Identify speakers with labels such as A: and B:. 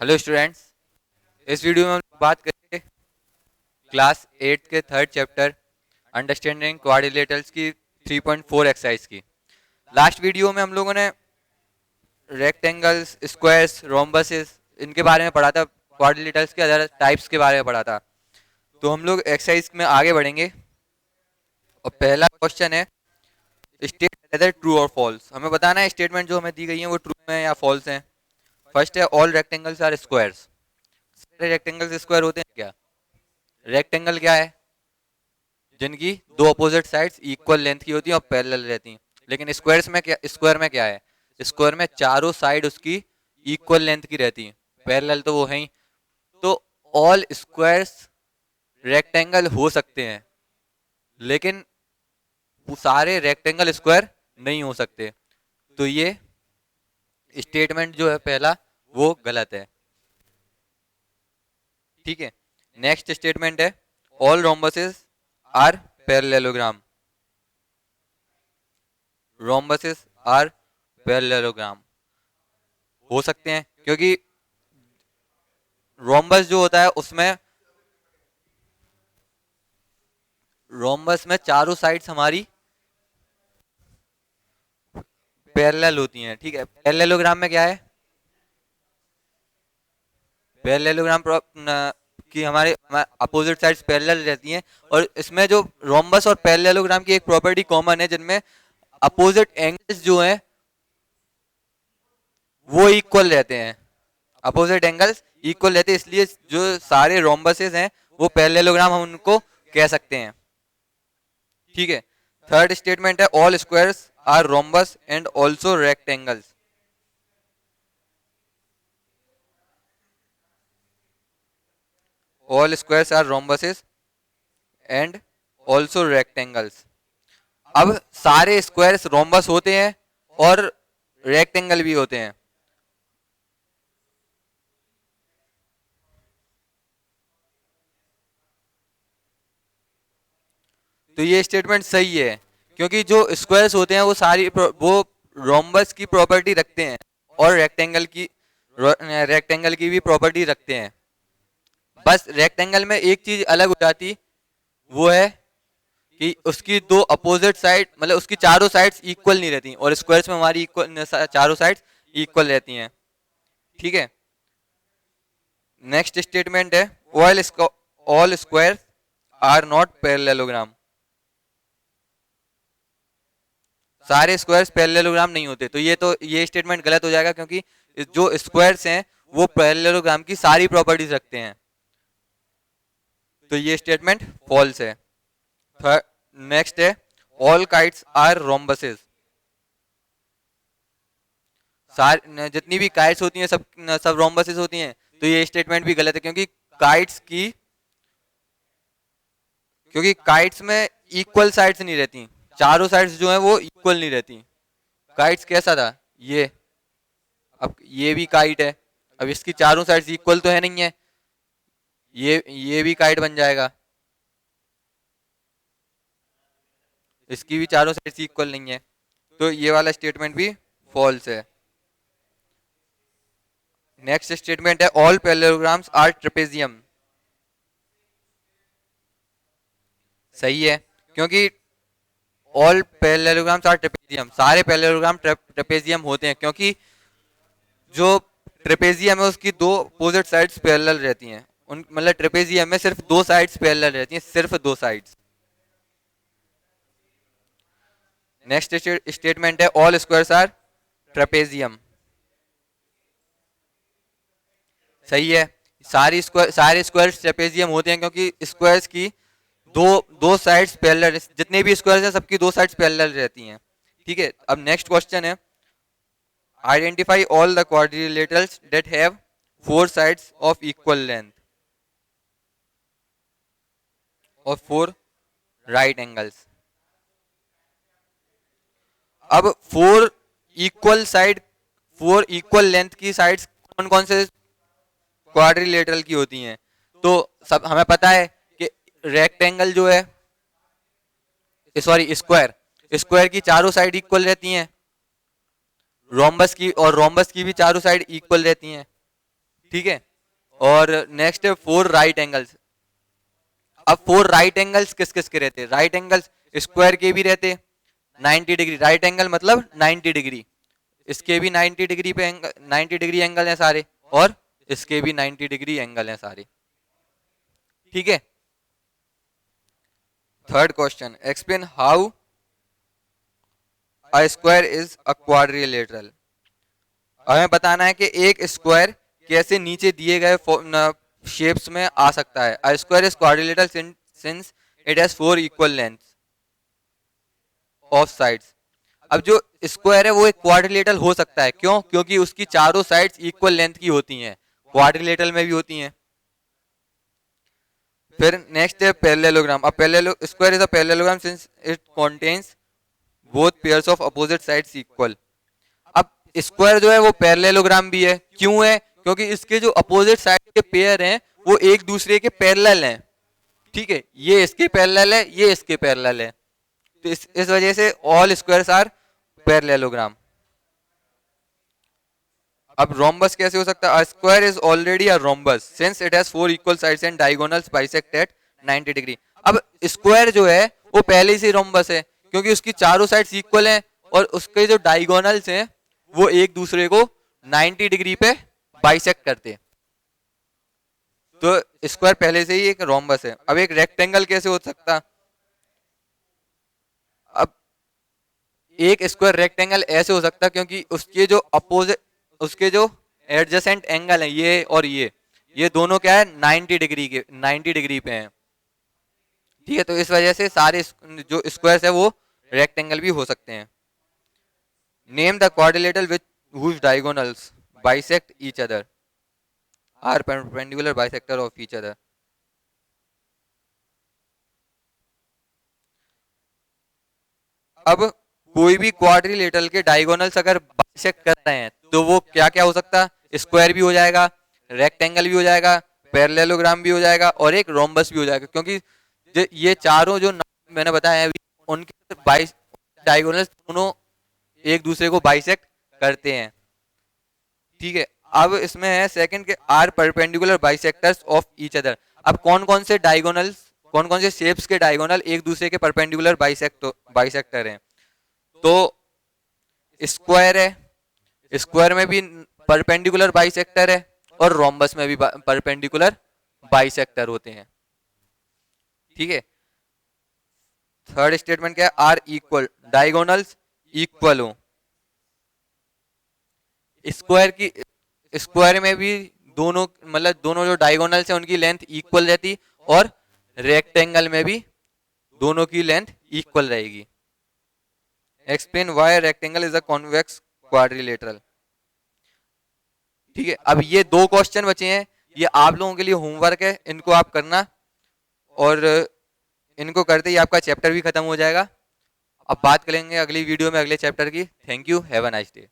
A: Hello students, इस video में हम बात करेंगे क्लास 8 के थर्ड चैप्टर अंडरस्टैंडिंग क्वाड्रिलेटरल्स की 3.4 एक्सरसाइज की। लास्ट वीडियो में हम लोगों ने रेक्टेंगल्स, स्क्वायर्स, रोम्बसेस इनके बारे में पढ़ा था, क्वाड्रिलेटरल्स के अदर टाइप्स के बारे में पढ़ा था। तो हम लोग एक्सरसाइज में आगे बढ़ेंगे और पहला क्वेश्चन है स्टेट वेदर ट्रू और फॉल्स। हमें बताना है स्टेटमेंट जो हमें दी गई है वो ट्रू है या फॉल्स है। फर्स्ट है ऑल रेक्टेंगल्स आर स्क्वायर्स। सारे रेक्टेंगल्स स्क्वायर होते हैं क्या? रेक्टेंगल क्या है? जिनकी दो अपोजिट साइड्स इक्वल लेंथ की होती हैं और पैरेलल रहती हैं। लेकिन स्क्वायर में क्या है? स्क्वायर में चारों साइड उसकी इक्वल लेंथ की रहती हैं, पैरेलल तो वो है ही। तो ऑल स्क्वायर्स रेक्टेंगल हो सकते हैं, लेकिन वो सारे रेक्टेंगल स्क्वायर नहीं हो सकते। तो ये स्टेटमेंट जो है पहला वो गलत है। ठीक है, नेक्स्ट स्टेटमेंट है all rhombuses are parallelogram. Rhombuses are parallelogram हो सकते हैं क्योंकि रोम्बस जो होता है उसमें रोम्बस में चारों साइड्स हमारी पैरेलल होती हैं। ठीक है, पैरेललोग्राम में क्या है? पैरेललोग्राम की हमारे अपोजिट साइड्स पैरेलल रहती हैं, और इसमें जो रोम्बस और पैरेललोग्राम की एक प्रॉपर्टी कॉमन है जिनमें अपोजिट एंगल्स जो हैं वो इक्वल रहते हैं। अपोजिट एंगल्स इक्वल रहते हैं, इसलिए जो सारे रोम्बसेस हैं वो पैरेललोग्राम हम उनको कह सकते हैं। ठीक है, थर्ड स्टेटमेंट है all squares are rhombus and also rectangles. All squares are rhombuses and also rectangles. अब सारे स्क्वायर्स रोम्बस होते हैं और रेक्टेंगल भी होते हैं। तो ये स्टेटमेंट सही है क्योंकि जो स्क्वायर्स होते हैं वो वो रोम्बस की प्रॉपर्टी रखते हैं और रेक्टेंगल की भी प्रॉपर्टी रखते हैं। बस रेक्टेंगल में एक चीज अलग हो जाती, वो है कि उसकी दो अपोजिट साइड, मतलब उसकी चारों साइड्स इक्वल नहीं रहती, और स्क्वायर्स में हमारी इक्वल चारों साइड्स इक्वल रहती हैं। ठीक है, नेक्स्ट स्टेटमेंट है all square are not parallelogram. सारे स्क्वायर्स पैरेललोग्राम नहीं होते। तो ये स्टेटमेंट गलत हो जाएगा क्योंकि जो स्क्वायर्स हैं वो पैरेललोग्राम की सारी प्रॉपर्टीज रखते हैं। तो ये स्टेटमेंट फॉल्स है। नेक्स्ट है ऑल काइट्स आर रोम्बसेस। जितनी भी काइट्स होती हैं सब रोम्बसेस होती हैं। तो ये स्टेटमेंट भी गलत है क्योंकि काइट्स में इक्वल साइड्स नहीं रहती, चारों साइड्स जो हैं वो इक्वल नहीं रहती। काइट्स कैसा था ये? अब ये भी काइट है, अब इसकी चारों साइड्स इक्वल तो है नहीं है, ये भी काइट बन जाएगा, इसकी भी चारों साइड्स इक्वल नहीं है। तो ये वाला स्टेटमेंट भी फॉल्स है। नेक्स्ट स्टेटमेंट है ऑल पैरेललोग्राम्स आर ट्रेपेजियम। सही है क्योंकि ऑल पैरेललोग्राम्स आर ट्रेपेजियम, सारे पैरेललोग्राम ट्रेपेजियम होते हैं क्योंकि जो ट्रेपेजियम है उसकी दो अपोजिट साइड्स पैरेलल रहती हैं। उन मतलब ट्रेपेजियम में सिर्फ दो साइड्स पैरेलल रहती हैं, सिर्फ दो साइड्स। नेक्स्ट स्टेटमेंट है ऑल स्क्वायर्स आर ट्रेपेजियम। सही है, सारे स्क्वायर्स ट्रेपेजियम होते हैं क्योंकि स्क्वायर्स की दो दो साइड्स पैरेलल, जितने भी स्क्वायर्स हैं सबकी दो साइड्स पैरेलल रहती हैं। ठीक है, अब नेक्स्ट क्वेश्चन है identify all the quadrilaterals that have four sides of equal length और फोर राइट एंगल्स। अब फोर इक्वल लेंथ की साइड्स कौन कौन से क्वाड्रिलेटरल की होती हैं? तो सब हमें पता है कि रेक्टेंगल जो है, सॉरी स्क्वायर की चारों साइड इक्वल रहती हैं, रोम्बस की भी चारों साइड इक्वल रहती हैं। ठीक है। और नेक्स्ट है 4 राइट एंगल्स। अब 4 राइट एंगल्स किस किस के रहते हैं? राइट एंगल्स स्क्वायर के भी रहते, 90 डिग्री। राइट एंगल मतलब 90 डिग्री, इसके भी 90 डिग्री पे 90 डिग्री एंगल है सारे, और इसके भी 90 डिग्री एंगल है सारे। ठीक है। Third question, explain how a square is a quadrilateral. हमें बताना है कि एक स्क्वायर कैसे नीचे दिए गए शेप्स में आ सकता है। A square is quadrilateral since it has 4 equal length of sides. अब जो स्क्वायर है वो एक क्वाड्रिलेटरल हो सकता है, क्यों? क्योंकि उसकी चारों साइड्स इक्वल लेंथ की होती हैं, क्वाड्रिलेटरल में भी होती हैं। फिर नेक्स्ट है पैरेललोग्राम। अब square is a parallelogram since it contains both pairs of opposite sides equal. अब स्क्वायर जो है वो पैरेललोग्राम भी है, क्यों है? क्योंकि इसके जो अपोजिट साइड के पेयर हैं वो एक दूसरे के पैरेलल हैं। ठीक है, ये इसके पैरेलल है, ये इसके पैरेलल है, तो इस वजह से ऑल स्क्वायर्स आर पैरेललोग्राम। अब रोम्बस कैसे हो सकता है? Square is already a rhombus since it has 4 equal sides and diagonals bisect at 90 degree. अब स्क्वायर जो है वो पहले से रोम्बस है, क्योंकि उसकी चारों साइड्स इक्वल हैं और उसके जो डायगोनल्स हैं वो एक दूसरे को 90 डिग्री पे बाइसेक्ट करते हैं। तो स्क्वायर पहले से ही एक रोम्बस है। अब एक रेक्टेंगल कैसे हो सकता? अब एक स्क्वायर रेक्टेंगल ऐसे हो सकता क्योंकि उसके जो अपोजिट, उसके जो एडजेसेंट एंगल है ये और ये दोनों क्या है? 90 डिग्री के, 90 डिग्री पे हैं। ठीक है, तो इस वजह से सारे जो स्क्वायर्स है वो रेक्टेंगल भी हो सकते हैं। Name the quadrilateral which whose diagonals bisect each other are perpendicular bisector of each other। अब कोई भी क्वाड्रिलेटरल के डायगोनल्स अगर बाइसेक्ट कर रहे हैं तो वो क्या क्या हो सकता है? स्क्वायर भी हो जाएगा, रेक्टेंगल भी हो जाएगा, पैरेललोग्राम भी हो जाएगा और एक रोम्बस भी हो जाएगा, क्योंकि ये चारों जो मैंने बताया है उनके डायगोनल्स दोनों एक दूसरे को बाइसेक्ट करते हैं। ठीक है, अब इसमें है सेकंड के are perpendicular bisectors of each other. अब कौन कौन से डायगोनल्स, कौन कौन से शेप्स के डायगोनल एक दूसरे के परपेंडिकुलर बाइसेक्टर हैं? तो स्क्वायर है, स्क्वायर में भी परपेंडिकुलर बाइसेक्टर है और रोम्बस में भी परपेंडिकुलर बाइसेक्टर होते हैं। ठीक है। थर्ड स्टेटमेंट क्या है? आर इक्वल, डायगोनल्स इक्वल हो। स्क्वायर की, स्क्वायर में भी दोनों मतलब दोनों जो डायगोनल्स हैं उनकी लेंथ इक्वल रहती, और रेक्टेंगल में भी दोनों की लेंथ इक्वल रहेगी। Explain why rectangle is a convex quadrilateral. ठीक है, अब ये 2 क्वेश्चन बचे हैं, ये आप लोगों के लिए होमवर्क है, इनको आप करना, और इनको करते ही आपका चैप्टर भी खत्म हो जाएगा। अब बात करेंगे अगली वीडियो में अगले चैप्टर की। Thank you, have a nice day.